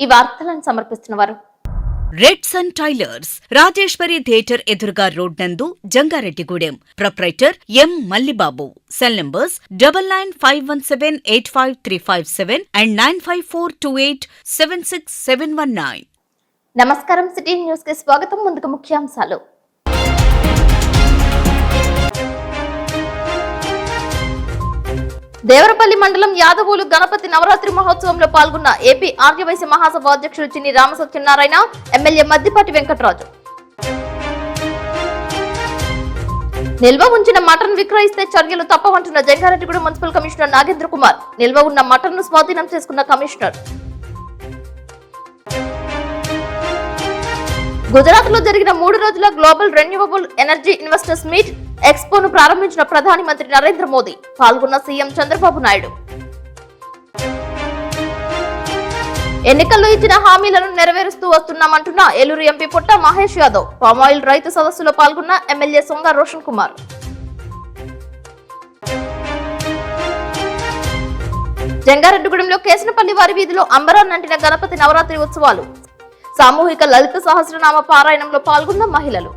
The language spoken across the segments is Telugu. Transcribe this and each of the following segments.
ఈ వార్తలను సమర్పిస్తున్న వారు Red sun tailors, Rajeshwari theatre ఎదురుగా రోడ్ నందు, Jangareddygudem. Proprietor M Mallibabu. Cell numbers 9951785357 and 9542876719. నమస్కారం. సిటీ న్యూస్ కి స్వాగతం. ముందుకు ముఖ్యాంశాలు. దేవరపల్లి మండలం యాదవూలు గణపతి నవరాత్రి మహోత్సవంలో పాల్గొన్న ఏపీ ఆర్యవైశ్య మహాసభ అధ్యక్షుడు చిన్ని రామసత్యనారాయణ, ఎమ్మెల్యే మద్దిపాటి వెంకటరాజు. నిల్వ ఉంచిన మటన్ విక్రయిస్తే చర్యలు తప్పవంటున్న జంగారెడ్డిగూడెం మున్సిపల్ కమిషనర్ నాగేంద్ర కుమార్. నిల్వ ఉన్న మటన్ ను స్వాధీనం చేసుకున్న కమిషనర్. గుజరాత్ లో జరిగిన 3 రోజుల global renewable energy investors meet ఎక్స్పోను ప్రారంభించిన ప్రధాని మంత్రి నరేంద్ర మోదీ. పాల్గొన్న సీఎం చంద్రబాబు నాయుడు. ఎన్నికల్లో ఇచ్చిన హామీలను నెరవేరుస్తూ వస్తున్నామంటున్న ఏలూరు ఎంపీ పుట్ట మహేష్ యాదవ్. పామాయిల్ రైతు సదస్సులో పాల్గొన్న ఎమ్మెల్యే సొంగ రోషన్ కుమార్. జంగారెడ్డిగూడెంలో కేసనపల్లి వారి వీధిలో అంబరాన్నంటిన గణపతి నవరాత్రి ఉత్సవాలు. సామూహిక లలిత సహస్రనామ పారాయణంలో పాల్గొన్న మహిళలు.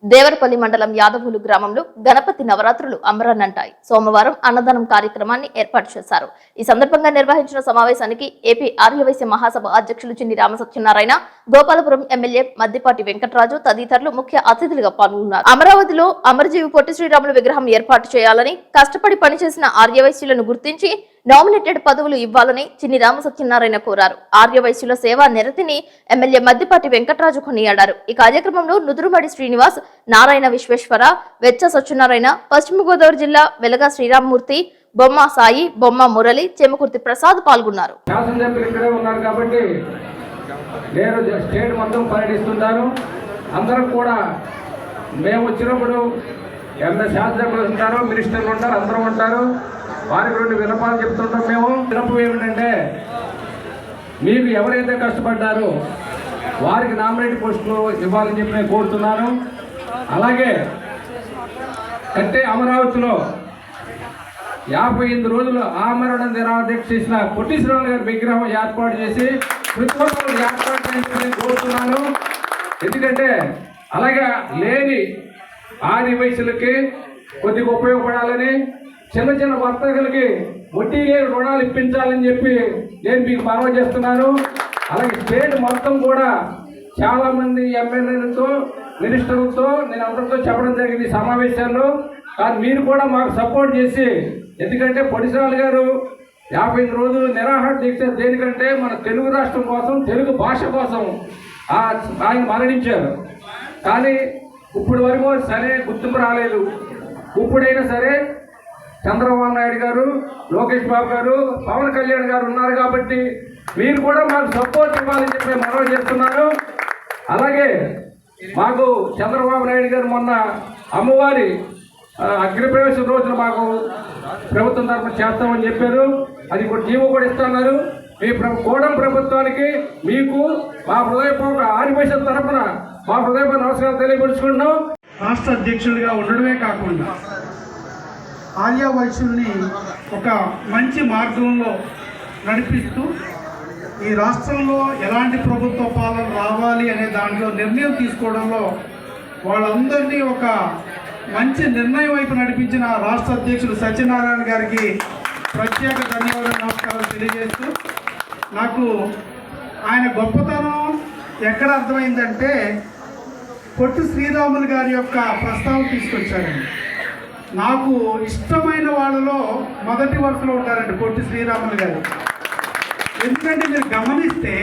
దేవరపల్లి మండలం యాదవూలు గ్రామంలో గణపతి నవరాత్రులు అంబరాన్నంటాయి. సోమవారం అన్నదానం కార్యక్రమాన్ని ఏర్పాటు చేశారు. ఈ సందర్భంగా నిర్వహించిన సమావేశానికి ఏపీ ఆర్యవైశ్య మహాసభ అధ్యక్షులు చిన్ని రామసత్యనారాయణ, గోపాలపురం ఎమ్మెల్యే మద్దిపాటి వెంకటరాజు తదితరులు ముఖ్య అతిథులుగా పాల్గొన్నారు. అమరావతిలో అమరజీవి పొట్టి శ్రీరాములు విగ్రహం ఏర్పాటు చేయాలని, కష్టపడి పనిచేసిన ఆర్యవైశ్యులను గుర్తించి నామినేటెడ్ పదవులు ఇవ్వాలని చిన్ని రామసత్యనారాయణ కోరారు. ఆర్యవైశ్యుల సేవా నిరతిని ఎమ్మెల్యే మద్దిపాటి వెంకటరాజు కొనియాడారు. ఈ కార్యక్రమంలో నుదురుమడి శ్రీనివాస్, నారాయణ విశ్వేశ్వర, వెచ్చ సత్యనారాయణ, పశ్చిమ గోదావరి జిల్లా వెలగా శ్రీరామ్మూర్తి, బొమ్మ సాయి, బొమ్మ మురళి, చెమకుర్తి ప్రసాద్ పాల్గొన్నారు. అందరూ కూడా మేము వచ్చినప్పుడు శాసనసభ్యులు ఉంటారు, మినిస్టర్లు ఉంటారు, అందరూ ఉంటారు. వారికి 2 విన్నపాలు చెప్తుంటాం. మేము విన్నపం ఏమిటంటే, మీకు ఎవరైతే కష్టపడ్డారో వారికి నామినేట్ పోస్టులు ఇవ్వాలని చెప్పి నేను కోరుతున్నాను. అలాగే కట్టే అమరావతిలో 58 రోజులు ఆమరణ నిరాదీక్ష చేసిన పొట్టి శ్రీరాములు గారి విగ్రహం ఏర్పాటు చేసి ప్రతి ఒక్కరు ఏర్పాటు చేసి కోరుతున్నాను. ఎందుకంటే అలాగే లేని ఆదివయసులకి కొద్దిగా ఉపయోగపడాలని, చిన్న చిన్న వర్తకులకి వడ్డీ లేని రుణాలు ఇప్పించాలని చెప్పి నేను మీకు మనవి చేస్తున్నాను. అలాగే స్టేట్ మొత్తం కూడా చాలా మంది ఎమ్మెల్యేలతో, మినిస్టర్లతో నేను అందరితో చెప్పడం జరిగింది సమావేశాల్లో. కానీ మీరు కూడా మాకు సపోర్ట్ చేసి, ఎందుకంటే పొట్టి శ్రీరాములు గారు 58 రోజులు నిరాహార దీక్ష దేనికంటే మన తెలుగు రాష్ట్రం కోసం, తెలుగు భాష కోసం ఆయన మరణించారు. కానీ ఇప్పుడు వరకు సరే గుర్తింపు రాలేదు. ఇప్పుడైనా సరే చంద్రబాబు నాయుడు గారు, లోకేష్ బాబు గారు, పవన్ కళ్యాణ్ గారు ఉన్నారు కాబట్టి మీరు కూడా మాకు సపోర్ట్ ఇవ్వాలని చెప్పి మనవి చేస్తున్నాను. అలాగే మాకు చంద్రబాబు నాయుడు గారు మొన్న అమ్మవారి అగ్నిప్రవేశం రోజున మాకు ప్రభుత్వం తరఫున చేస్తామని చెప్పారు. అది కూడా జీవో కూడా ఇస్తున్నారు. మీ కోడం ప్రభుత్వానికి మీకు మా హృదయపూర్వక ఆర్యవైశ్యుల తరఫున మా హృదయపూర్వక నమస్కారం తెలియపరుచుకుంటున్నాం. రాష్ట్ర అధ్యక్షుడిగా ఉండడమే కాకుండా ఆర్యవైశ్యుల్ని ఒక మంచి మార్గంలో నడిపిస్తూ ఈ రాష్ట్రంలో ఎలాంటి ప్రభుత్వ పాలన రావాలి అనే దాంట్లో నిర్ణయం తీసుకోవడంలో వాళ్ళందరినీ ఒక మంచి నిర్ణయం వైపు నడిపించిన రాష్ట్ర అధ్యక్షుడు సత్యనారాయణ గారికి ప్రత్యేక ధన్యవాదాలు, నమస్కారాలు తెలియజేస్తూ, నాకు ఆయన గొప్పతనం ఎక్కడ అర్థమైందంటే పొట్టి శ్రీరాములు గారి యొక్క ప్రస్తావన తీసుకొచ్చారండి. నాకు ఇష్టమైన వాళ్ళలో మొదటి వరుసలో ఉంటారండి పొట్టి శ్రీరాములు గారు. ఎందుకంటే మీరు గమనిస్తే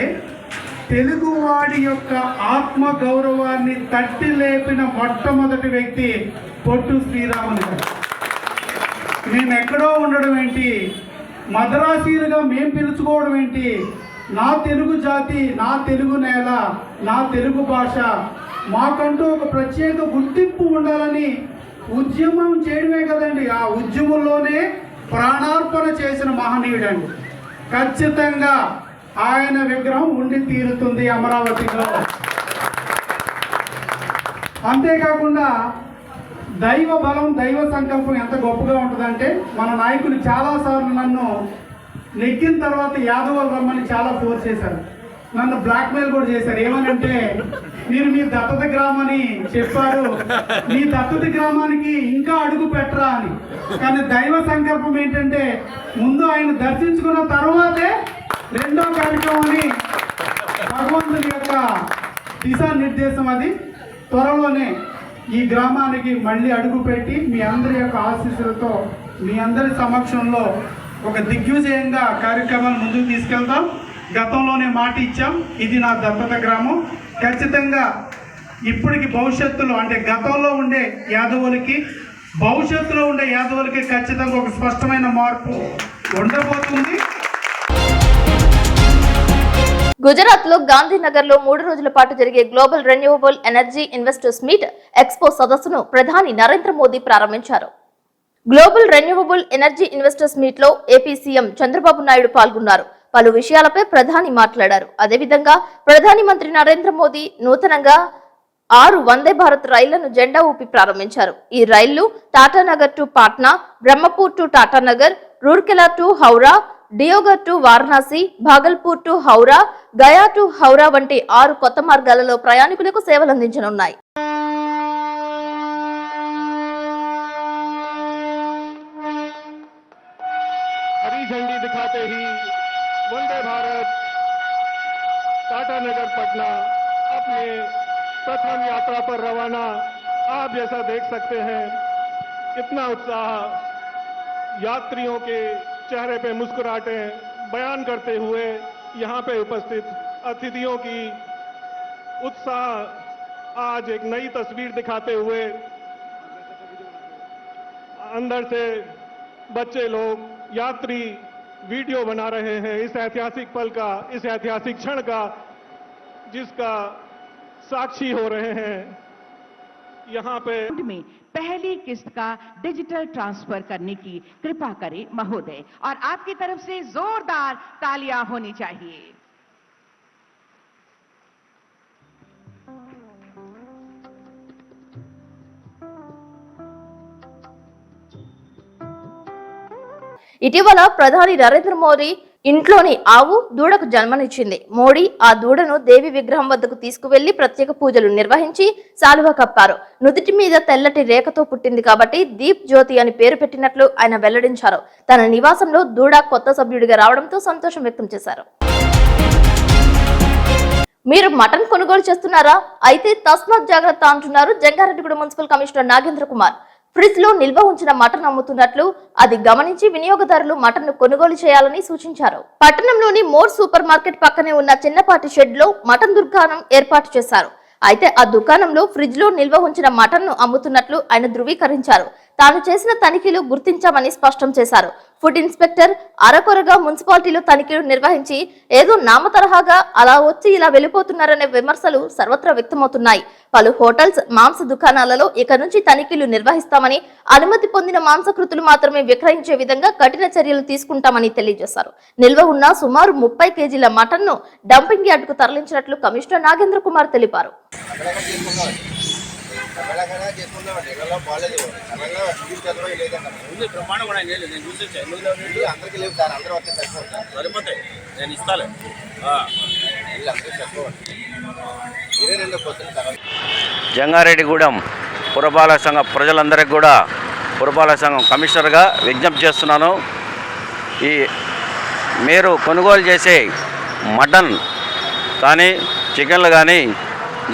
తెలుగువాడి యొక్క ఆత్మ గౌరవాన్ని తట్టి లేపిన మొట్టమొదటి వ్యక్తి పొట్టి శ్రీరాములు గారు. మేము ఎక్కడో ఉండడం ఏంటి, మద్రాసీలుగా మేము పిలుచుకోవడం ఏంటి, నా తెలుగు జాతి, నా తెలుగు నేల, నా తెలుగు భాష, మాకంటూ ఒక ప్రత్యేక గుర్తింపు ఉండాలని ఉద్యమం చేయడమే కదండి. ఆ ఉద్యమంలోనే ప్రాణార్పణ చేసిన మహనీయుడండి. ఖచ్చితంగా ఆయన విగ్రహం ఉండి తీరుతుంది అమరావతిలో. అంతేకాకుండా దైవ బలం, దైవ సంకల్పం ఎంత గొప్పగా ఉంటుందంటే, మన నాయకులు చాలాసార్లు నన్ను నెగ్గిన తర్వాత యాదవ్ రమ్మని చాలా ఫోర్స్ చేశారు, నన్ను బ్లాక్మెయిల్ కూడా చేశారు. ఏమనంటే మీరు మీ దత్తత గ్రామని చెప్పారు, మీ దత్తత గ్రామానికి ఇంకా అడుగు పెట్టరా అని. కానీ దైవ సంకల్పం ఏంటంటే ముందు ఆయన దర్శించుకున్న తర్వాతే రెండో కార్యక్రమాన్ని భగవంతుని యొక్క దిశానిర్దేశం. అది త్వరలోనే ఈ గ్రామానికి మళ్ళీ అడుగు పెట్టి మీ అందరి యొక్క ఆశీస్సులతో మీ అందరి సమక్షంలో ఒక దిగ్విజయంగా కార్యక్రమాన్ని ముందుకు తీసుకెళ్తాం. గతంలోనే మాట ఇచ్చాం, ఇది నా దత్తత గ్రామం. ఖచ్చితంగా ఇప్పటికి భవిష్యత్తులో అంటే గతంలో ఉండే యాదవులకి భవిష్యత్తులో ఉండే యాదవులకి ఖచ్చితంగా ఒక స్పష్టమైన మార్పు ఉండబోతుంది. గుజరాత్ లో గాంధీనగర్ లో 3 రోజుల పాటు జరిగే global renewable energy investors meet expo సదస్సును ప్రధాని నరేంద్ర మోదీ ప్రారంభించారు. Global renewable energy investors meet లో ఏపీ సీఎం చంద్రబాబు నాయుడు పాల్గొన్నారు. పలు విషయాలపై ప్రధాని మాట్లాడారు. అదేవిధంగా ప్రధాని మంత్రి నరేంద్ర మోదీ నూతనంగా 6 వందే భారత్ రైళ్లను జెండా ఊపి ప్రారంభించారు. ఈ రైళ్లు Tatanagar to Patna, Brahmapur to Tatanagar, Rourkela to Howrah, Deoghar to Varanasi, Bhagalpur to Howrah, Gaya to Howrah వంటి 6 కొత్త మార్గాలలో ప్రయాణికులకు సేవలందించనున్నాయి. हरी झंडी दिखाते ही वंदे भारत टाटानगर पटना अपने प्रथम यात्रा पर रवाना। आप जैसा देख सकते हैं कितना उत्साह, यात्रियों के चेहरे पे मुस्कुराहटें बयान करते हुए यहाँ पे उपस्थित अतिथियों की उत्साह आज एक नई तस्वीर दिखाते हुए अंदर से बच्चे लोग, यात्री वीडियो बना रहे हैं इस ऐतिहासिक पल का, इस ऐतिहासिक क्षण का, जिसका साक्षी हो रहे हैं। यहाँ पे में पहली किस्त का डिजिटल ट्रांसफर करने की कृपा करें महोदय, और आपकी तरफ से जोरदार तालियां होनी चाहिए। ఇటీవల ప్రధాని నరేంద్ర మోదీ ఇంట్లోని ఆవు దూడకు జన్మనిచ్చింది. మోడీ ఆ దూడను దేవి విగ్రహం వద్దకు తీసుకువెళ్లి ప్రత్యేక పూజలు నిర్వహించి శాలువా కప్పారు. నుదుటి మీద తెల్లటి రేఖతో పుట్టింది కాబట్టి దీప్ జ్యోతి అని పేరు పెట్టినట్లు ఆయన వెల్లడించారు. తన నివాసంలో దూడ కొత్త సభ్యుడిగా రావడంతో సంతోషం వ్యక్తం చేశారు. మీరు మటన్ కొనుగోలు చేస్తున్నారా? అయితే తస్మాత్ జాగ్రత్త అంటున్నారు Jangareddigudem municipal commissioner Nagendra Kumar. Fridge లో నిల్వ ఉంచిన మటన్ అమ్ముతున్నట్లు అది గమనించి వినియోగదారులు మటన్ ను కొనుగోలు చేయాలని సూచించారు. పట్టణంలోని మోర్ సూపర్ మార్కెట్ పక్కనే ఉన్న చిన్నపాటి షెడ్ లో మటన్ దుకాణం ఏర్పాటు చేశారు. అయితే ఆ దుకాణంలో ఫ్రిడ్జ్ లో నిల్వ ఉంచిన మటన్ ను అమ్ముతున్నట్లు ఆయన ధృవీకరించారు. తాను చేసిన తనిఖీలు గుర్తించామని స్పష్టం చేశారు. ఫుడ్ ఇన్స్పెక్టర్ అరకొరగా మున్సిపాలిటీలో తనిఖీలు నిర్వహించి ఏదో నామతరహాగా అలా వచ్చి ఇలా వెళ్లిపోతున్నారనే విమర్శలు సర్వత్రా వ్యక్తమవుతున్నాయి. పలు హోటల్స్, మాంస దుకాణాలలో ఇక నుంచి తనిఖీలు నిర్వహిస్తామని, అనుమతి పొందిన మాంసకృతులు మాత్రమే విక్రయించే విధంగా కఠిన చర్యలు తీసుకుంటామని తెలియజేశారు. నిల్వ ఉన్న సుమారు 30 కేజీల మటన్ ను డంపింగ్ యార్డుకు తరలించినట్లు కమిషనర్ నాగేంద్ర కుమార్ తెలిపారు. జంగారెడ్డిగూడెం పురపాలక సంఘం ప్రజలందరికీ కూడా పురపాలక సంఘం కమిషనర్గా విజ్ఞప్తి చేస్తున్నాను. మీరు కొనుగోలు చేసే మటన్ కానీ చికెన్లు కానీ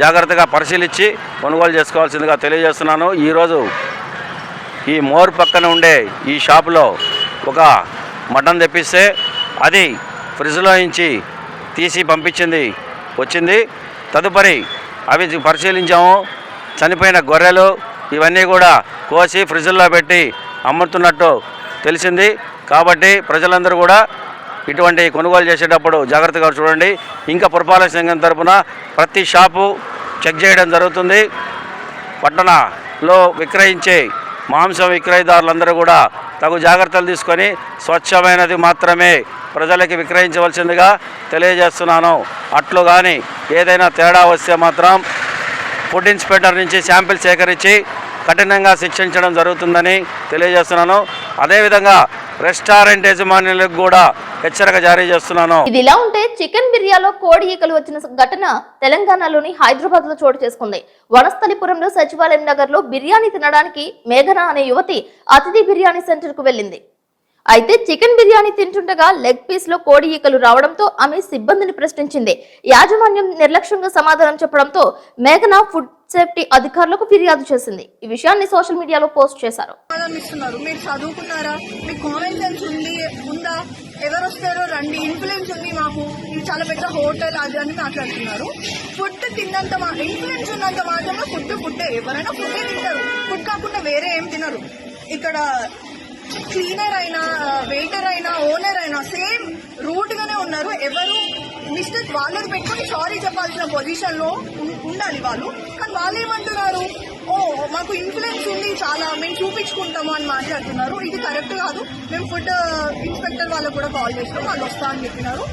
జాగ్రత్తగా పరిశీలించి కొనుగోలు చేసుకోవాల్సిందిగా తెలియజేస్తున్నాను. ఈరోజు ఈ మోర్ పక్కన ఉండే ఈ షాపులో ఒక మటన్ తెప్పిస్తే అది ఫ్రిడ్జ్లో నుంచి తీసి వచ్చింది. తదుపరి అవి పరిశీలించాము. చనిపోయిన గొర్రెలు ఇవన్నీ కూడా కోసి ఫ్రిడ్జ్లో పెట్టి అమ్ముతున్నట్టు తెలిసింది. కాబట్టి ప్రజలందరూ కూడా ఇటువంటి కొనుగోలు చేసేటప్పుడు జాగ్రత్తగా చూడండి. ఇంకా పురపాలక సంఘం తరఫున ప్రతి షాపు చెక్ చేయడం జరుగుతుంది. పట్టణంలో విక్రయించే మాంసం విక్రయదారులందరూ కూడా తగు జాగ్రత్తలు తీసుకొని స్వచ్ఛమైనది మాత్రమే ప్రజలకి విక్రయించవలసిందిగా తెలియజేస్తున్నాను. అట్లు కానీ ఏదైనా తేడా వస్తే మాత్రం ఫుడ్ ఇన్స్పెక్టర్ నుంచి శాంపిల్ సేకరించి కఠినంగా శిక్షించడం జరుగుతుందని తెలియజేస్తున్నాను. అదేవిధంగా రెస్టారెంట్ యజమానులకు కూడా హెచ్చరిక జారీ చేస్తున్నాను. ఇది ఇలా ఉంటే చికెన్ బిర్యానీలో కోడి ఈకలు వచ్చిన ఘటన తెలంగాణలోని హైదరాబాద్ లో చోటు చేసుకుంది. వనస్థలిపురంలో సచివాలయం నగర్ లో బిర్యానీ తినడానికి మేఘన అనే యువతి అతిథి బిర్యానీ సెంటర్ కు వెళ్ళింది. అయితే చికెన్ బిర్యానీ తింటుండగా లెగ్ పీస్ లో కోడి ఈకలు రావడంతో ఆమె సిబ్బందిని ప్రశ్నించింది. యాజమాన్యం నిర్లక్ష్యంగా సమాధానం చెప్పడంతో మేఘన ఫుడ్ సేఫ్టీ అధికారులకు ఫిర్యాదు చేసింది. ఈ విషయాన్ని సోషల్ మీడియాలో పోస్ట్ చేశారు. మీరు చదువుకున్నారా? మీకు కామన్ సెన్స్ ఉందా? ఎవరు వస్తారో రండి, ఇన్ఫ్లుయెన్స్ ఉంది మాకు, ఇది చాలా పెద్ద హోటల్ అది అని మాట్లాడుతున్నారు. ఫుడ్ తిన్నంత ఇన్ఫ్లుయెన్స్ ఉన్నంత మాత్రమే ఫుడ్ ఎవరైనా ఫుడ్ తింటారు, ఫుడ్ కాకుండా వేరే ఏం తినరు. ఇక్కడ క్లీనర్ అయినా వెయిటర్ అయినా ఓనర్ అయినా సేమ్ రూట్ గానే ఉన్నారు. ఎవరు మిస్టేక్ వాళ్ళని పెట్టుకుని సారీ చెప్పాల్సిన పొజిషన్ లో ఉండాలి వాళ్ళు. కానీ వాళ్ళు ఏమంటున్నారు, ఓ మాకు ఇన్ఫ్లుయెన్స్ ఉంది చాలా, మేము చూపించుకుంటాము అని మాట్లాడుతున్నారు. ఇది కరెక్ట్ కాదు. మేము ఫుడ్ ఇన్స్పెక్టర్ వాళ్ళకు కూడా కాల్ చేస్తాం, వాళ్ళు వస్తా అని చెప్పినారు.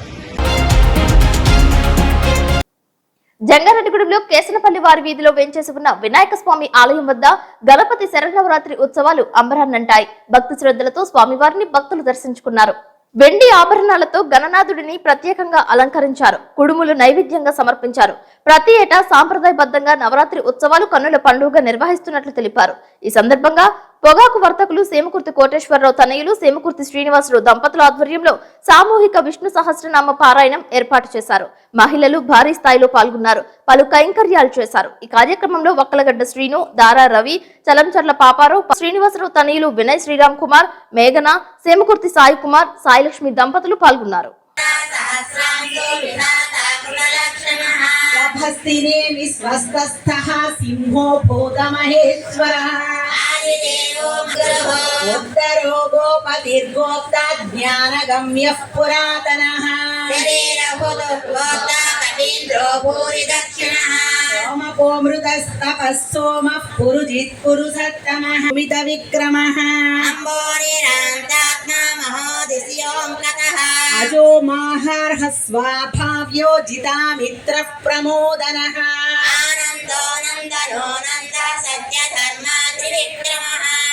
జంగారెడ్డిగూడెంలో కేసనపల్లి వారి వీధిలో వేంచేసి ఉన్న వినాయక స్వామి ఆలయం వద్ద గణపతి శరన్నవరాత్రి ఉత్సవాలు అంబరాన్నంటాయి. భక్తి శ్రద్ధలతో స్వామివారిని భక్తులు దర్శించుకున్నారు. వెండి ఆభరణాలతో గణనాథుడిని ప్రత్యేకంగా అలంకరించారు. కుడుములు నైవేద్యంగా సమర్పించారు. ప్రతి ఏటా సాంప్రదాయబద్ధంగా నవరాత్రి ఉత్సవాలు కన్నుల పండుగ నిర్వహిస్తున్నట్లు తెలిపారు. ఈ సందర్భంగా పొగాకు వర్తకులు సేమకుర్తి కోటేశ్వరరావు తనయులు సేమకుర్తి శ్రీనివాసరావు దంపతుల ఆధ్వర్యంలో సామూహిక విష్ణు సహస్రనామ పారాయణం ఏర్పాటు చేశారు. మహిళలు భారీ స్థాయిలో పాల్గొన్నారు. పలు కైంకర్యాలు చేశారు. ఈ కార్యక్రమంలో వక్కలగడ్డ శ్రీను, దారా రవి, చలంచర్ల పాపారావు, శ్రీనివాసరావు తనయులు వినయ్ శ్రీరామ్ కుమార్, మేఘన, సేమకుర్తి సాయి కుమార్, సాయిలక్ష్మి దంపతులు పాల్గొన్నారు. జ్ఞానగమ్యః పురాతనః సోమకోమృతస్తపస్సోమః పురుజిత్ పురుషత్తమః మిత విక్రమః అజో మాహార్హ స్వాభావ్యో జితామిత్రః ప్రమోదనః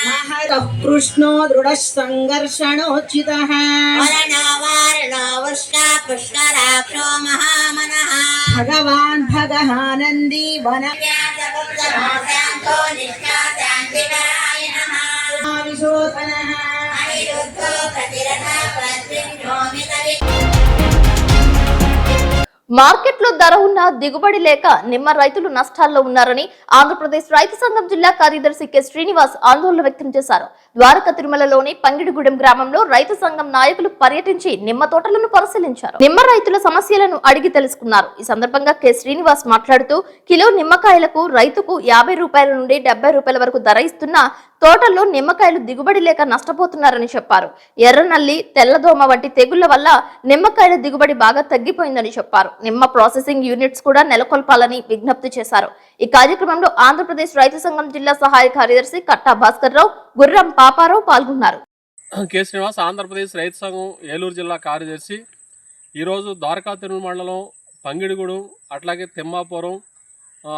మహతః కృష్ణో దృఢః సంఘర్షణోచితః భగవాన్ భగహానందీ వన విశోధనః మార్కెట్లో ధర ఉన్న దిగుబడి లేక నిమ్మ రైతులు నష్టాల్లో ఉన్నారని ఆంధ్రప్రదేశ్ రైతు సంఘం జిల్లా కార్యదర్శి కె శ్రీనివాస్ ఆందోళన వ్యక్తం చేశారు. ద్వారకా తిరుమలలోని పంగిడిగూడెం గ్రామంలో రైతు సంఘం నాయకులు పర్యటించి నిమ్మ తోటలను పరిశీలించారు. నిమ్మ రైతుల సమస్యలను అడిగి తెలుసుకున్నారు. ఈ సందర్భంగా కె శ్రీనివాస్ మాట్లాడుతూ కిలో నిమ్మకాయలకు రైతుకు 50 రూపాయల నుండి 70 రూపాయల వరకు ధర ఇస్తున్న తోటల్లో నిమ్మకాయలు దిగుబడి లేక నష్టపోతున్నారని చెప్పారు. ఎర్రనల్లి, తెల్లదోమ వంటి తెగుళ్ల వల్ల నిమ్మకాయల దిగుబడి బాగా తగ్గిపోయిందని చెప్పారు. నిమ్మ ప్రాసెసింగ్ యూనిట్స్ కూడా నెలకొల్పాలని విజ్ఞప్తి చేశారు. ఈ కార్యక్రమంలో ఆంధ్రప్రదేశ్ రైతు సంఘం జిల్లా సహాయ కార్యదర్శి కట్టా భాస్కర్ రావు, గుర్రం పాపారావు పాల్గొన్నారు. కె శ్రీనివాస్, ఆంధ్రప్రదేశ్ రైతు సంఘం ఏలూరు జిల్లా కార్యదర్శి. ఈరోజు ద్వారకా తిరుమల మండలం పంగిడిగూడెం, అట్లాగే తిమ్మాపురం,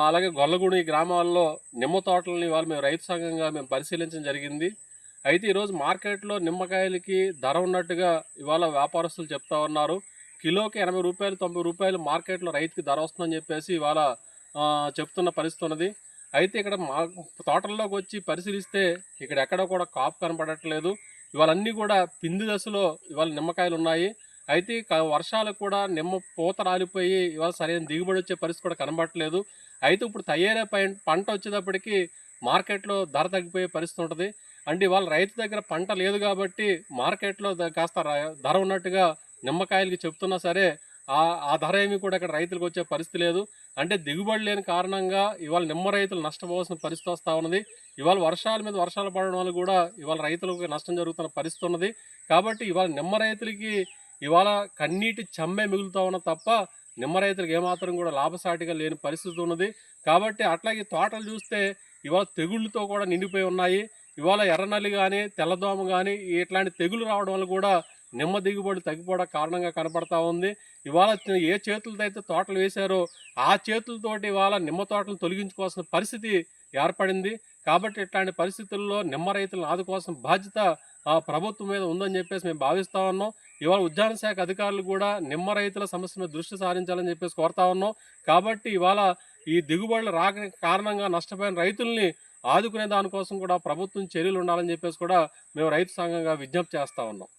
అలాగే గొల్లగూడెం ఈ గ్రామాల్లో నిమ్మ తోటలని ఇవాళ మేము రైతు సంఘంగా మేము పరిశీలించడం జరిగింది. అయితే ఈరోజు మార్కెట్లో నిమ్మకాయలకి ధర ఉన్నట్టుగా ఇవాళ వ్యాపారస్తులు చెప్తా ఉన్నారు. కిలోకి 80 రూపాయలు 90 రూపాయలు మార్కెట్లో రైతుకి ధర వస్తుందని చెప్పేసి ఇవాళ చెప్తున్న పరిస్థితి ఉన్నది. అయితే ఇక్కడ మా తోటల్లోకి వచ్చి పరిశీలిస్తే ఇక్కడ ఎక్కడ కూడా కాపు కనపడట్లేదు. ఇవాళ అన్నీ కూడా పిండి దశలో ఇవాళ నిమ్మకాయలు ఉన్నాయి. అయితే వర్షాలకు కూడా నిమ్మ పూత రాలిపోయి ఇవాళ సరైన దిగుబడి వచ్చే పరిస్థితి కూడా కనబడట్లేదు. అయితే ఇప్పుడు తయారే పంట వచ్చేటప్పటికి మార్కెట్లో ధర తగ్గిపోయే పరిస్థితి ఉంటుంది. అంటే ఇవాళ రైతు దగ్గర పంట లేదు కాబట్టి మార్కెట్లో కాస్త ధర ఉన్నట్టుగా నిమ్మకాయలకి చెప్తున్నా సరే ఆ ధర ఏమి కూడా ఇక్కడ రైతులకు వచ్చే పరిస్థితి లేదు. అంటే దిగుబడి లేని కారణంగా ఇవాళ నిమ్మ రైతులు నష్టపోవాల్సిన పరిస్థితి వస్తూ ఉన్నది. ఇవాళ వర్షాల మీద వర్షాలు పడడం వల్ల కూడా ఇవాళ రైతులకు నష్టం జరుగుతున్న పరిస్థితి ఉన్నది. కాబట్టి ఇవాళ నిమ్మ రైతులకి ఇవాళ కన్నీటి చెమ్మే మిగులుతూ ఉన్న తప్ప నిమ్మ రైతులకు ఏమాత్రం కూడా లాభసాటిగా లేని పరిస్థితి ఉన్నది. కాబట్టి అట్లాగే తోటలు చూస్తే ఇవాళ తెగుళ్ళతో కూడా నిండిపోయి ఉన్నాయి. ఇవాళ ఎర్రనల్లి కానీ తెల్లదోమ కానీ ఇట్లాంటి తెగులు రావడం వల్ల కూడా నిమ్మ దిగుబడి తగ్గిపోవడం కారణంగా కనపడతా ఉంది. ఇవాళ ఏ చేతులతో అయితే తోటలు వేశారో ఆ చేతులతోటి ఇవాళ నిమ్మ తోటలు తొలగించుకోవాల్సిన పరిస్థితి ఏర్పడింది. కాబట్టి ఇట్లాంటి పరిస్థితుల్లో నిమ్మ రైతులను ఆదుకోవాల్సిన బాధ్యత ప్రభుత్వం మీద ఉందని చెప్పేసి మేము భావిస్తూ ఉన్నాం. ఇవాళ ఉద్యాన శాఖ అధికారులు కూడా నిమ్మ రైతుల సమస్య మీద దృష్టి సారించాలని చెప్పేసి కోరుతా ఉన్నాం. కాబట్టి ఇవాళ ఈ దిగుబడులు రాక కారణంగా నష్టపోయిన రైతుల్ని ఆదుకునే దానికోసం కూడా ప్రభుత్వం చర్యలు ఉండాలని చెప్పేసి కూడా మేము రైతు సంఘంగా విజ్ఞప్తి చేస్తా ఉన్నాం.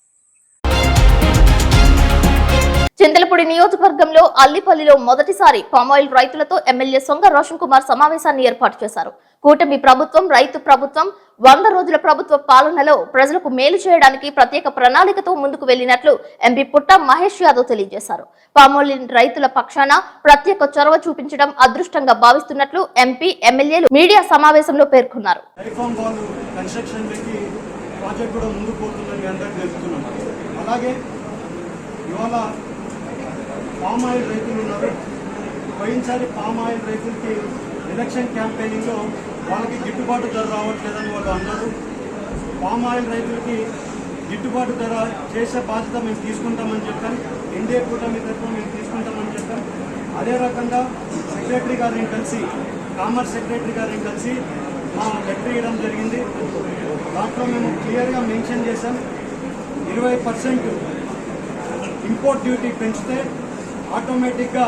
చింతలపూడి నియోజకవర్గంలో అల్లిపల్లిలో మొదటిసారి పామాయిల్ రైతులతో ఎమ్మెల్యే సొంగ రోషన్ కుమార్ సమావేశాన్ని ఏర్పాటు చేశారు. కూటమి ప్రభుత్వం రైతు ప్రభుత్వం 100 రోజుల ప్రభుత్వ పాలనలో ప్రజలకు మేలు చేయడానికి ప్రత్యేక ప్రణాళికతో ముందుకు వెళ్లినట్లు ఎంపీ పుట్ట మహేష్ యాదవ్ తెలియజేశారు. పామాయిల్ రైతుల పక్షాన ప్రత్యేక చొరవ చూపించడం అదృష్టంగా భావిస్తున్నట్లు ఎంపీ ఎమ్మెల్యేలు మీడియా సమావేశంలో పేర్కొన్నారు. పామాయిల్ రైతులు ఉన్నారు. పోయినసారి పామాయిల్ రైతులకి ఎలక్షన్ క్యాంపెయినింగ్లో వాళ్ళకి గిట్టుబాటు ధర రావట్లేదని వాళ్ళు అన్నారు. పామాయిల్ రైతులకి గిట్టుబాటు ధర చేసే బాధ్యత మేము తీసుకుంటామని చెప్పాం. ఎన్డీఏ కూటమి తరఫున మేము తీసుకుంటామని చెప్పాం. అదే రకంగా సెక్రటరీ గారిని కలిసి, కామర్స్ సెక్రటరీ గారిని కలిసి మా లెటర్ ఇవ్వడం జరిగింది. దాంట్లో మేము క్లియర్గా మెన్షన్ చేశాం, 20% ఇంపోర్ట్ డ్యూటీ పెంచితే ఆటోమేటిక్గా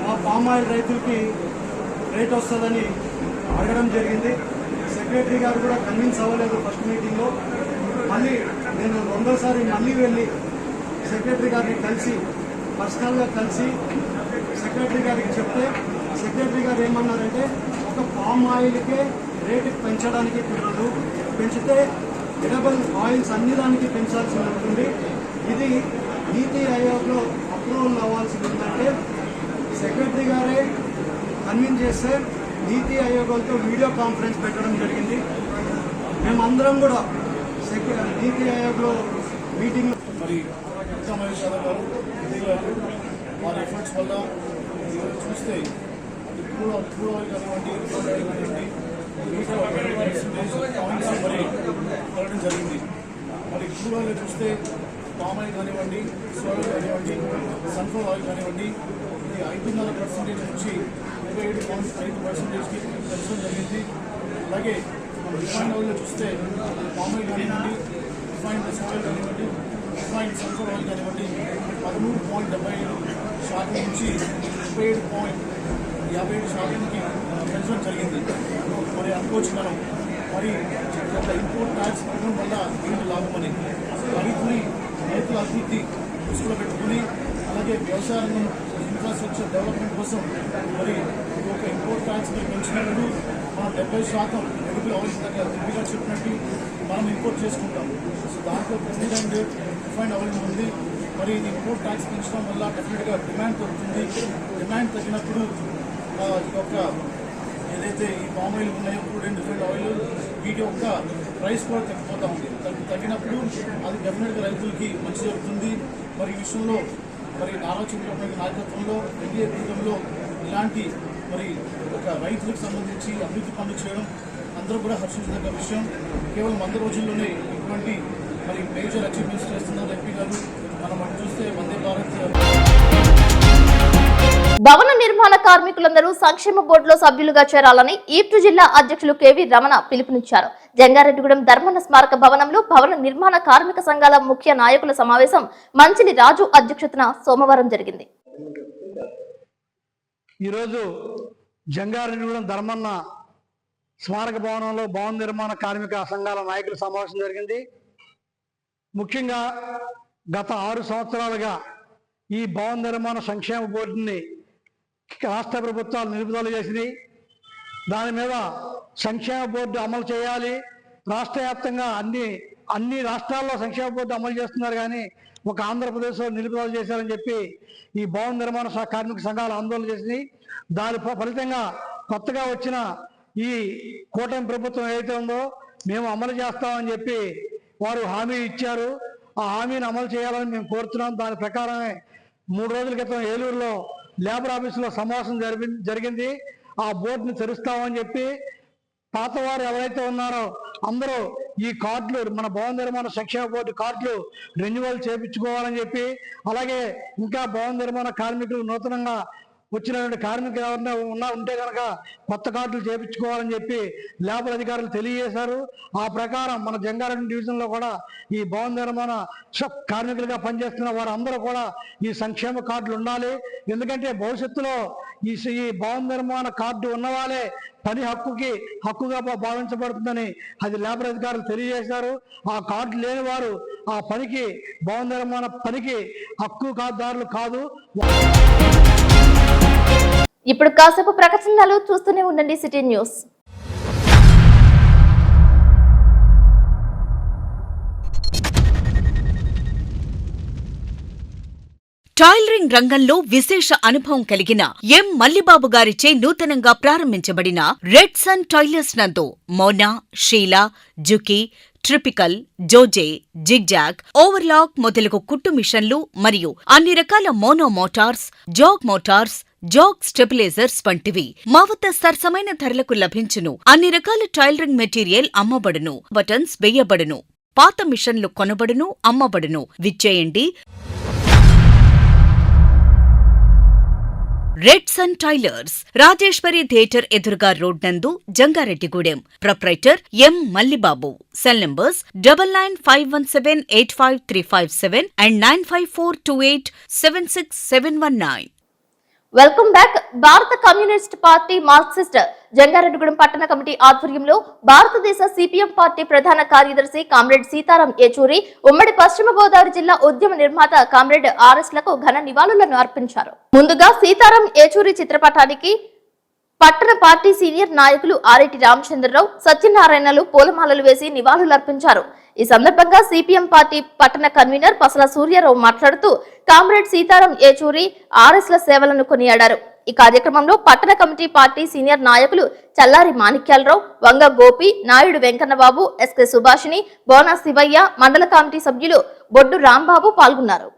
మా పామాయిల్ రైతులకి రేట్ వస్తుందని అడగడం జరిగింది. సెక్రటరీ గారు కూడా కన్విన్స్ అవ్వలేదు ఫస్ట్ మీటింగ్లో. మళ్ళీ నేను రెండోసారి మళ్ళీ వెళ్ళి సెక్రటరీ గారిని కలిసి పర్సనల్గా కలిసి సెక్రటరీ గారికి చెప్తే సెక్రటరీ గారు ఏమన్నారంటే ఒక పామాయిల్కే రేటు పెంచడానికి కుదరదు, పెంచితే ఎడబుల్ ఆయిల్స్ అన్ని దానికి పెంచాల్సి ఉంటుంది. ఇది నీతి ఆయోగ్లో అప్రూవల్ అవ్వాల్సి ఉందంటే సెక్రటరీ గారే కన్విన్స్ చేస్తే నీతి ఆయోగ్తో వీడియో కాన్ఫరెన్స్ పెట్టడం జరిగింది. మేమందరం కూడా నీతి ఆయోగ్లో మీటింగ్ మరి మహేష్ యాదవ్ గారు వారి ఎఫర్ట్స్ వల్ల చూస్తే క్రూడ్ ఆయిల్ కానివ్వండి, పాయింట్స్ మరి పెరగడం జరిగింది. మరి క్రూడ్ ఆయిల్ చూస్తే పామ్ ఆయిల్ కానివ్వండి, సోయాబీన్ కానివ్వండి, సన్ఫ్లవర్ ఆయిల్ కానివ్వండి, ఇది 5.5% నుంచి 27.5%కి పెంచడం జరిగింది. అలాగే మనం రిఫైండ్ ఆయిల్లో చూస్తే పామ్ ఆయిల్ కానివ్వండి, రిఫైండ్ సోయాబీన్ కానివ్వండి, రిఫైండ్ సన్ఫ్లవర్ ఆయిల్ కానివ్వండి 13.75% నుంచి 27.57%కి పెంచడం జరిగింది. మరి అనుకోవచ్చు మనం మరి ఇంపోర్ట్ ట్యాక్స్ పెట్టడం వల్ల ఏంటి లాభం అని రైతుల అభివృద్ధి దృష్టిలో పెట్టుకుని అలాగే వ్యవసాయ రంగం ఇన్ఫ్రాస్ట్రక్చర్ డెవలప్మెంట్ కోసం మరి ఒక ఇంపోర్ట్ ట్యాక్స్ పెంచినప్పుడు మనం 70% ఎడుపుల ఆయిల్ ఎంపీగా చెప్పినట్టు మనం ఇంపోర్ట్ చేసుకుంటాం. సో దాంట్లో ప్రెసిడెంట్ రిఫైండ్ ఆయిల్ ఉంది. మరి ఇది ఇంపోర్ట్ ట్యాక్స్ పెంచడం వల్ల డెఫినెట్గా డిమాండ్ తగ్గుతుంది. డిమాండ్ తగ్గినప్పుడు ఈ యొక్క ఏదైతే ఈ పామ్ ఆయిల్ ఉన్నాయో క్రూడ్ అండ్ రిఫైండ్ ఆయిల్ వీటి యొక్క ప్రైస్ కూడా తగ్గిపోతూ ఉంది. తగ్గినప్పుడు అది డెఫినెట్గా రైతులకి మంచి జరుగుతుంది. మరి ఈ విషయంలో మరి నారా చంద్రబాబు నాయకత్వంలో ఎన్డీఏ ప్రభుత్వంలో ఇలాంటి మరి ఒక రైతులకు సంబంధించి అభివృద్ధి పనులు చేయడం అందరూ కూడా హర్షించదగ్గ విషయం. కేవలం 100 రోజుల్లోనే ఇటువంటి మరి మేజర్ అచీవ్మెంట్స్ చేస్తున్నారు ఎంపీ గారు. మనం అటు చూస్తే వందే భారత్ భవన నిర్మాణ కార్మికులందరూ సంక్షేమ బోర్డులో సభ్యులుగా చేరాలని ఈస్ట్ జిల్లా అధ్యక్షులు కెవి రమణ పిలుపునిచ్చారు. జంగారెడ్డిగూడెం ధర్మన్న స్మారక భవనంలో భవన నిర్మాణ కార్మిక సంఘాల ముఖ్య నాయకుల సమావేశం మంచిలి రాజు అధ్యక్షతన సోమవారం జరిగింది. ఈరోజు జంగారెడ్డిగూడెం ధర్మన్న స్మారక భవనంలో భవన నిర్మాణ కార్మిక సంఘాల నాయకుల సమావేశం జరిగింది. ముఖ్యంగా గత 6 సంవత్సరాలుగా ఈ భవన నిర్మాణ సంక్షేమ బోర్డుని రాష్ట్ర ప్రభుత్వాలు నిలుపుదల చేసినాయి. దాని మీద సంక్షేమ బోర్డు అమలు చేయాలి, రాష్ట్ర వ్యాప్తంగా అన్ని రాష్ట్రాల్లో సంక్షేమ బోర్డు అమలు చేస్తున్నారు, కానీ ఒక ఆంధ్రప్రదేశ్లో నిలుపుదల చేశారని చెప్పి ఈ భవన నిర్మాణ కార్మిక సంఘాలు ఆందోళన చేసినాయి. దాని ఫలితంగా కొత్తగా వచ్చిన ఈ కూటమి ప్రభుత్వం ఏదైతే ఉందో మేము అమలు చేస్తామని చెప్పి వారు హామీ ఇచ్చారు. ఆ హామీని అమలు చేయాలని మేము కోరుతున్నాం. దాని ప్రకారమే 3 రోజుల క్రితం ఏలూరులో లేబర్ ఆఫీసులో సమావేశం జరిగింది. ఆ బోర్డుని తెరుస్తామని చెప్పి పాతవారు ఎవరైతే ఉన్నారో అందరూ ఈ కార్డులు, మన భవన నిర్మాణ సంక్షేమ బోర్డు కార్డులు రెన్యువల్ చేయించుకోవాలని చెప్పి, అలాగే ఇంకా భవన నిర్మాణ కార్మికులు నూతనంగా వచ్చినటువంటి కార్మికులు ఎవరైనా ఉంటే కనుక కొత్త కార్డులు చేయించుకోవాలని చెప్పి లేబర్ అధికారులు తెలియజేశారు. ఆ ప్రకారం మన జంగారెడ్డి డివిజన్లో కూడా ఈ భవన నిర్మాణ కార్మికులుగా పనిచేస్తున్న వారందరూ కూడా ఈ సంక్షేమ కార్డులు ఉండాలి. ఎందుకంటే భవిష్యత్తులో ఈ భవన నిర్మాణ కార్డు ఉన్నవాళ్ళే పని హక్కుగా భావించబడుతుందని అది లేబర్ అధికారులు తెలియజేశారు. ఆ కార్డు లేని వారు ఆ పనికి భవన నిర్మాణ పనికి హక్కుదారులు కాదు. ఇప్పుడు కాసేపు ప్రకటనలు చూస్తూనే ఉండండి సిటీ న్యూస్. టైలరింగ్ రంగంలో విశేష అనుభవం కలిగిన ఎం మల్లిబాబు గారిచే నూతనంగా ప్రారంభించబడిన రెడ్ సన్ టైలర్స్ నందు మోనా, షీలా, జుకి, ట్రిపికల్, జోజే, జిగ్జాగ్, ఓవర్లాక్ మొదలగు కుట్టు మిషన్లు మరియు అన్ని రకాల mono motors, jag motors, jag stabilizers వంటివి మా వద్ద సరసమైన ధరలకు లభించును. అన్ని రకాల టైలరింగ్ మెటీరియల్ అమ్మబడును. బటన్స్ వేయబడును. పాత మిషన్లు కొనబడును, అమ్మబడును. విచ్చేయండి. Red sun tailors, Rajeshwari theatre ఎదురుగా రోడ్ నందు, Jangareddygudem. Proprietor M Mallibabu. Cell numbers 9951785357 and 9542876719. Welcome back. భారత కమ్యూనిస్ట్ పార్టీ మార్క్సిస్ట్ జంగారెడ్డిగూడెం పట్టణ కమిటీ ఆధ్వర్యంలో భారతదేశ సిపిఎం పార్టీ ప్రధాన కార్యదర్శి కామ్రేడ్ సీతారాం ఏచూరి, ఉమ్మడి పశ్చిమ గోదావరి జిల్లా ఉద్యమ నిర్మాత కామ్రేడ్ ఆర్ఎస్ లకు ఘన నివాళులను అర్పించారు. ముందుగా సీతారాం ఏచూరి చిత్రపటానికి పట్టణ పార్టీ సీనియర్ నాయకులు ఆరెటి రామచంద్రరావు, సత్యనారాయణలు పూలమాలలు వేసి నివాళులర్పించారు. ఈ సందర్భంగా సిపిఎం పార్టీ పట్టణ కన్వీనర్ పసల సూర్యారావు మాట్లాడుతూ కామ్రేడ్ సీతారాం ఏచూరి ఆర్ఎస్ల సేవలను కొనియాడారు. ఈ కార్యక్రమంలో పట్టణ కమిటీ పార్టీ సీనియర్ నాయకులు చల్లారి మాణిక్యాలరావు, వంగ గోపి, నాయుడు వెంకన్నబాబు, ఎస్కే సుభాషిణి, బోనా శివయ్య, మండల కమిటీ సభ్యులు బొడ్డు రాంబాబు పాల్గొన్నారు.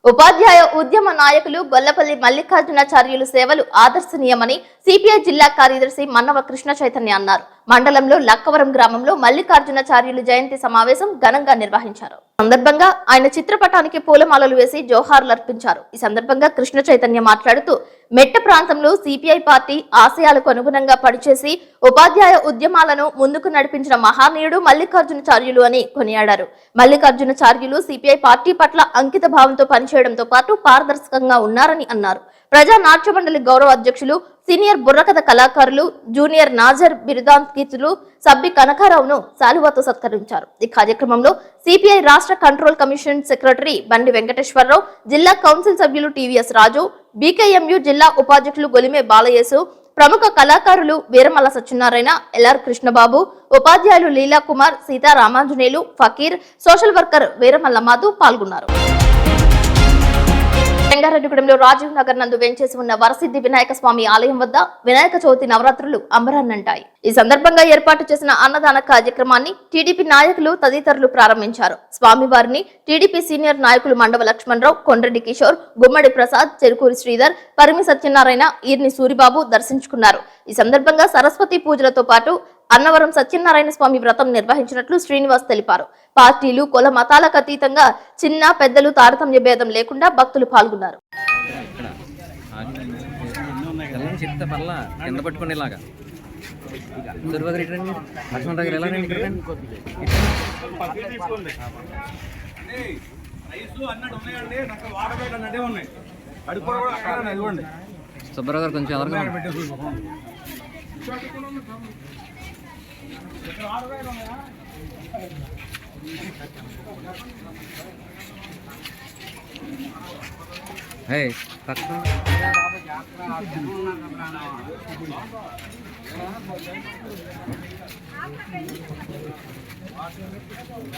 ఉపాధ్యాయ ఉద్యమ నాయకులు గొల్లపల్లి మల్లికార్జునాచార్యులు సేవలు ఆదర్శనీయమని సిపిఐ జిల్లా కార్యదర్శి మన్నవ కృష్ణ చైతన్య అన్నారు. మండలంలో లక్కవరం గ్రామంలో మల్లికార్జునాచార్యులు జయంతి సమావేశం ఘనంగా నిర్వహించారు. సందర్భంగా ఆయన చిత్రపటానికి పూలమాలలు వేసి జోహార్లు అర్పించారు. ఈ సందర్భంగా కృష్ణ చైతన్య మాట్లాడుతూ మెట్ట ప్రాంతంలో సిపిఐ పార్టీ ఆశయాలకు అనుగుణంగా పనిచేసి ఉపాధ్యాయ ఉద్యమాలను ముందుకు నడిపించిన మహానీయుడు మల్లికార్జునాచార్యులు అని కొనియాడారు. మల్లికార్జునాచార్యులు సిపిఐ పార్టీ పట్ల అంకిత భావంతో పనిచేయడంతో పాటు పారదర్శకంగా ఉన్నారని అన్నారు. ప్రజా నాట్య మండలి గౌరవ అధ్యక్షులు, సీనియర్ బుర్రకథ కళాకారులు, జూనియర్ నాజర్ బిరుదాంకితులు సబ్బి కనకారావును శాలువాతో సత్కరించారు. ఈ కార్యక్రమంలో సిపిఐ రాష్ట్ర కంట్రోల్ కమిషన్ సెక్రటరీ బండి వెంకటేశ్వరరావు, జిల్లా కౌన్సిల్ సభ్యులు టీవీఎస్ రాజు, బీకేఎంయు జిల్లా ఉపాధ్యక్షులు గొలిమే బాలయేసు, ప్రముఖ కళాకారులు వీరమల్ల సత్యనారాయణ, ఎల్ఆర్ కృష్ణబాబు, ఉపాధ్యాయులు లీలా కుమార్, సీతారామాంజనేయులు, ఫకీర్, సోషల్ వర్కర్ వీరమల్ల మాధు పాల్గొన్నారు. జంగారెడ్డిగూడెంలో రాజీవ్ నగర్ నందు వెంచేసి ఉన్న వరసిద్ధి వినాయక స్వామి ఆలయం వద్ద వినాయక చవితి నవరాత్రులు అంబరాన్నంటాయి. ఈ సందర్భంగా ఏర్పాటు చేసిన అన్నదాన కార్యక్రమాన్ని టీడీపీ నాయకులు తదితరులు ప్రారంభించారు. స్వామివారిని టీడీపీ సీనియర్ నాయకులు మండవ లక్ష్మణరావు, కొండ్రెడ్డి కిషోర్, గుమ్మడి ప్రసాద్, చెరుకూరి శ్రీధర్, పరిమి సత్యనారాయణ, ఈర్ని సూరిబాబు దర్శించుకున్నారు. ఈ సందర్భంగా సరస్వతి పూజలతో పాటు అన్నవరం సత్యనారాయణ స్వామి వ్రతం నిర్వహించినట్లు శ్రీనివాస్ తెలిపారు. పార్టీలు, కుల మతాలకు అతీతంగా చిన్న పెద్దలు తారతమ్య భేదం లేకుండా భక్తులు పాల్గొన్నారు. సుబ్బారావు గారు కొంచెం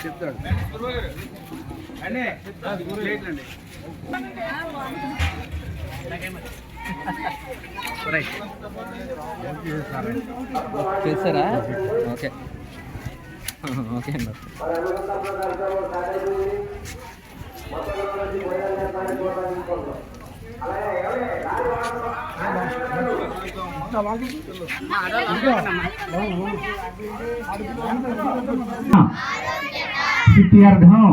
చెప్తాడు. చేస్తారా? ఓకే ఓకే అండి. సిద్ధ్యర్థం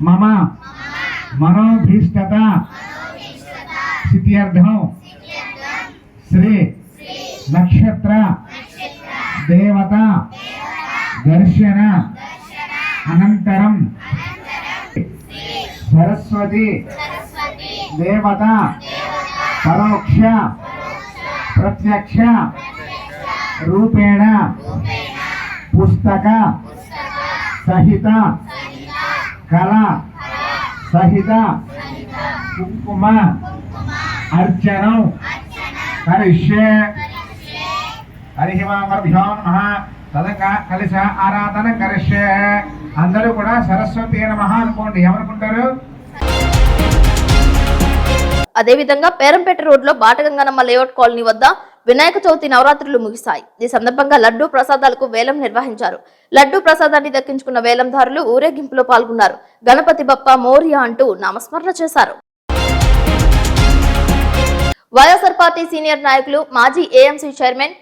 మమ మనోభీష్టత సిద్ధ్యర్థం శ్రీ నక్షత్ర దేవత దర్శన అనంతరం సరస్వతి దేవత పరోక్ష ప్రత్యక్ష రూపేణ పుస్తక సహిత కళ సహిత కుంకుమ అర్చనం కరిష్యే. హరి ఓం నమః. తదంగా కలిస ఆరాధన కరిష్యే. అందరూ కూడా సరస్వతి నమః అనుకోండి. ఏమనుకుంటారు? అదేవిధంగా పేరంపేట రోడ్లో బాటగంగనమ్మ లేఅవుట్ కాలనీ వద్ద వినాయక చవితి నవరాత్రులు ముగిశాయి. ఈ సందర్భంగా లడ్డూ ప్రసాదాలకు వేలం నిర్వహించారు. లడ్డూ ప్రసాదాన్ని దక్కించుకున్న వేలందారులు ఊరేగింపులో పాల్గొన్నారు. గణపతి బప్ప మోరియా అంటూ నామస్మరణ చేశారు. వైఎస్ఆర్ పార్టీ సీనియర్ నాయకులు మాజీ ఏఎంసీ చైర్మన్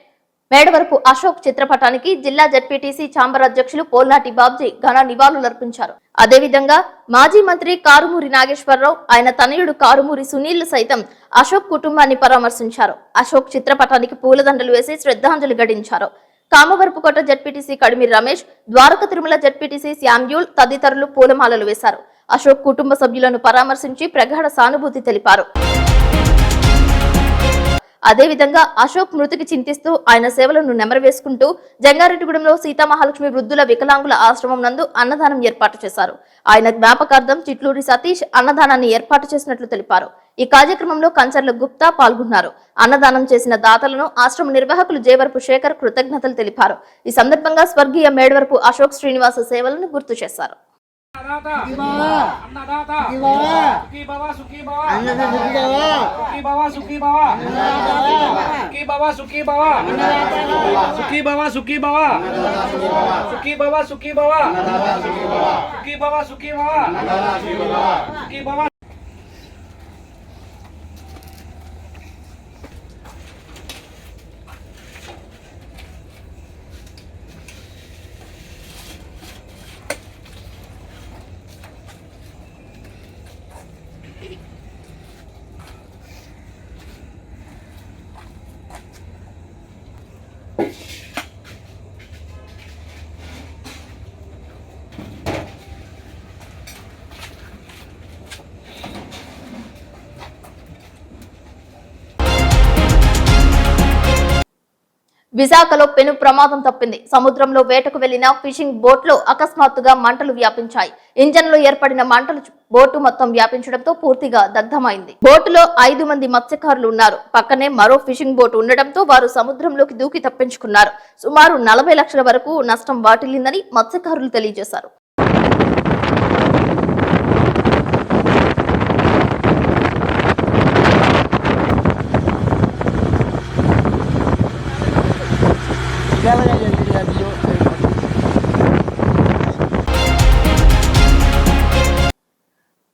మేడవరపు అశోక్ చిత్రపటానికి జిల్లా జెడ్పీటీసీ ఛాంబర్ అధ్యక్షులు పోల్నాటి బాబ్జీ ఘన నివాళులర్పించారు. అదేవిధంగా మాజీ మంత్రి కారుమూరి నాగేశ్వరరావు, ఆయన తనయుడు కారుమూరి సునీల్ సైతం అశోక్ కుటుంబాన్ని పరామర్శించారు. అశోక్ చిత్రపటానికి పూలదండలు వేసి శ్రద్ధాంజలి ఘటించారు. కామవరపుకోట జెడ్పీటీసీ కడిమి రమేష్, ద్వారక తిరుమల జెడ్పీటీసీ శామ్యూల్ తదితరులు పూలమాలలు వేశారు. అశోక్ కుటుంబ సభ్యులను పరామర్శించి ప్రగాఢ సానుభూతి తెలిపారు. అదేవిధంగా అశోక్ మృతికి చింతిస్తూ ఆయన సేవలను నెమరవేసుకుంటూ జంగారెడ్డిగూడెంలో సీతామహాలక్ష్మి వృద్ధుల వికలాంగుల ఆశ్రమం నందు అన్నదానం ఏర్పాటు చేశారు. ఆయన జ్ఞాపకార్థం చిట్లూరి సతీష్ అన్నదానాన్ని ఏర్పాటు చేసినట్లు తెలిపారు. ఈ కార్యక్రమంలో కంచర్ల గుప్తా పాల్గొన్నారు. అన్నదానం చేసిన దాతలను ఆశ్రమ నిర్వాహకులు జేవరపు శేఖర్ కృతజ్ఞతలు తెలిపారు. ఈ సందర్భంగా స్వర్గీయ మేడవరపు అశోక్ శ్రీనివాస సేవలను గుర్తు చేశారు. విశాఖలో పెను ప్రమాదం తప్పింది. సముద్రంలో వేటకు వెళ్లిన ఫిషింగ్ బోట్ లో అకస్మాత్తుగా మంటలు వ్యాపించాయి. ఇంజన్ లో ఏర్పడిన మంటలు బోటు మొత్తం వ్యాపించడంతో పూర్తిగా దగ్ధమైంది. బోటులో 5 మంది మత్స్యకారులు ఉన్నారు. పక్కనే మరో ఫిషింగ్ బోట్ ఉండడంతో వారు సముద్రంలోకి దూకి తప్పించుకున్నారు. సుమారు 40 లక్షల వరకు నష్టం వాటిల్లిందని మత్స్యకారులు తెలియజేశారు.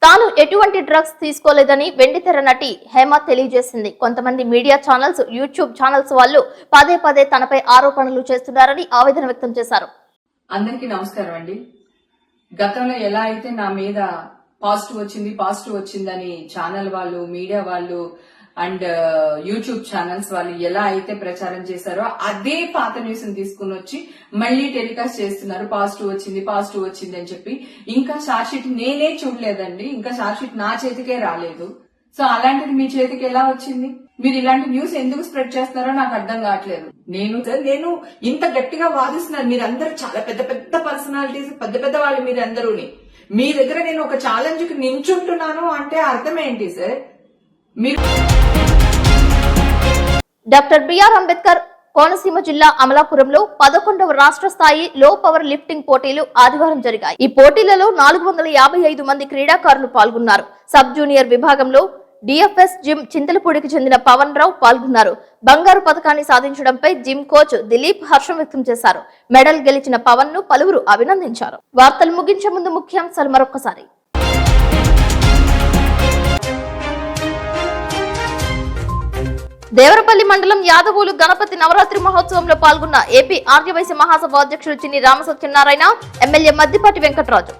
తాను ఎటువంటి డ్రగ్స్ తీసుకోలేదని వెండితెర నటి హేమ తెలియజేసింది. కొంతమంది మీడియా ఛానల్స్, యూట్యూబ్ ఛానల్స్ వాళ్ళు పదే పదే తనపై ఆరోపణలు చేస్తున్నారని ఆవేదన వ్యక్తం చేశారు. అందరికీ నమస్కారం అండి. గతంలో ఎలా అయితే నా మీద పాజిటివ్ వచ్చిందని ఛానల్ వాళ్ళు, మీడియా వాళ్ళు అండ్ యూట్యూబ్ ఛానల్స్ వాళ్ళు ఎలా అయితే ప్రచారం చేశారో అదే పాత న్యూస్ ని తీసుకుని వచ్చి మళ్ళీ టెలికాస్ట్ చేస్తున్నారు. పాజిటివ్ వచ్చింది అని చెప్పి. ఇంకా చార్జ్ షీట్ నేనే చూడలేదండి. ఇంకా చార్జ్ షీట్ నా చేతికే రాలేదు. సో అలాంటిది మీ చేతికి ఎలా వచ్చింది? మీరు ఇలాంటి న్యూస్ ఎందుకు స్ప్రెడ్ చేస్తున్నారో నాకు అర్థం కావట్లేదు. నేను ఇంత గట్టిగా వాదిస్తున్నాను. మీరందరూ చాలా పెద్ద పెద్ద పర్సనాలిటీస్, పెద్ద వాళ్ళు మీరందరూని. మీ దగ్గర నేను ఒక ఛాలెంజ్ కి నించుంటున్నాను అంటే అర్థం ఏంటి సార్? మీరు డాక్టర్ బిఆర్ అంబేద్కర్ కోనసీమ జిల్లా అమలాపురంలో 11వ రాష్ట్ర స్థాయి లో పవర్ లిఫ్టింగ్ పోటీలు ఆదివారం జరిగాయి. ఈ పోటీలలో 455 మంది క్రీడాకారులు పాల్గొన్నారు. సబ్ జూనియర్ విభాగంలో డిఎఫ్ఎస్ జిమ్ చింతలపూడికి చెందిన పవన్ రావు పాల్గొన్నారు. బంగారు పథకాన్ని సాధించడంపై జిమ్ కోచ్ దిలీప్ హర్షం వ్యక్తం చేశారు. మెడల్ గెలిచిన పవన్ ను పలువురు అభినందించారు. వార్తలు ముగించే ముందు ముఖ్యాంశాలు మరొకసారి. దేవరపల్లి మండలం యాదవూలు గణపతి నవరాత్రి మహోత్సవంలో పాల్గొన్న ఏపీ ఆర్యవైశ్య మహాసభ అధ్యక్షులు చిన్ని రామసత్యనారాయణ, ఎమ్మెల్యే మద్దిపాటి వెంకటరాజు.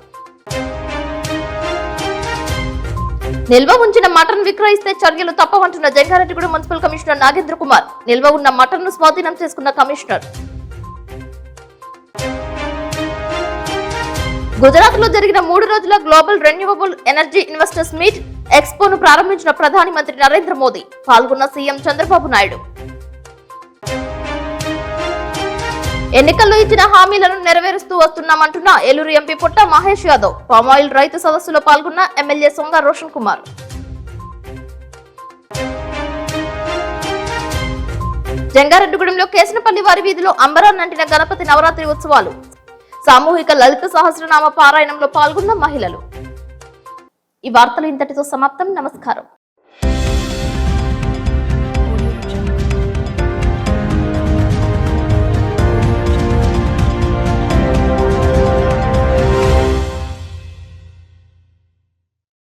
నిల్వ ఉంచిన మటన్ విక్రయిస్తే చర్యలు తప్పవంటున్న జంగారెడ్డిగూడెం మున్సిపల్ కమిషనర్ నాగేంద్ర కుమార్. నిల్వ ఉన్న మటన్ ను స్వాధీనం చేసుకున్న కమిషనర్. గుజరాత్ లో జరిగిన 3 రోజుల global renewable energy investors meet ఎక్స్పోను ప్రారంభించిన ప్రధాని మంత్రి నరేంద్ర మోదీ. పాల్గొన్న సీఎం చంద్రబాబు నాయుడు. ఎన్నికల్లో ఇచ్చిన హామీలను నెరవేరుస్తూ వస్తున్నామంటున్న ఏలూరు ఎంపీ పుట్ట మహేష్ యాదవ్. పామాయిల్ రైతు సదస్సులో పాల్గొన్న ఎమ్మెల్యే సొంగ రోషన్ కుమార్. జంగారెడ్డిగూడెంలో కేసనపల్లి వారి వీధిలో అంబరాన్నంటిన గణపతి నవరాత్రి ఉత్సవాలు. సామూహిక లలిత సహస్రనామ పారాయణంలో పాల్గొన్న మహిళలు. ఈ వార్తలు ఇంతటితో సమాప్తం. నమస్కారం.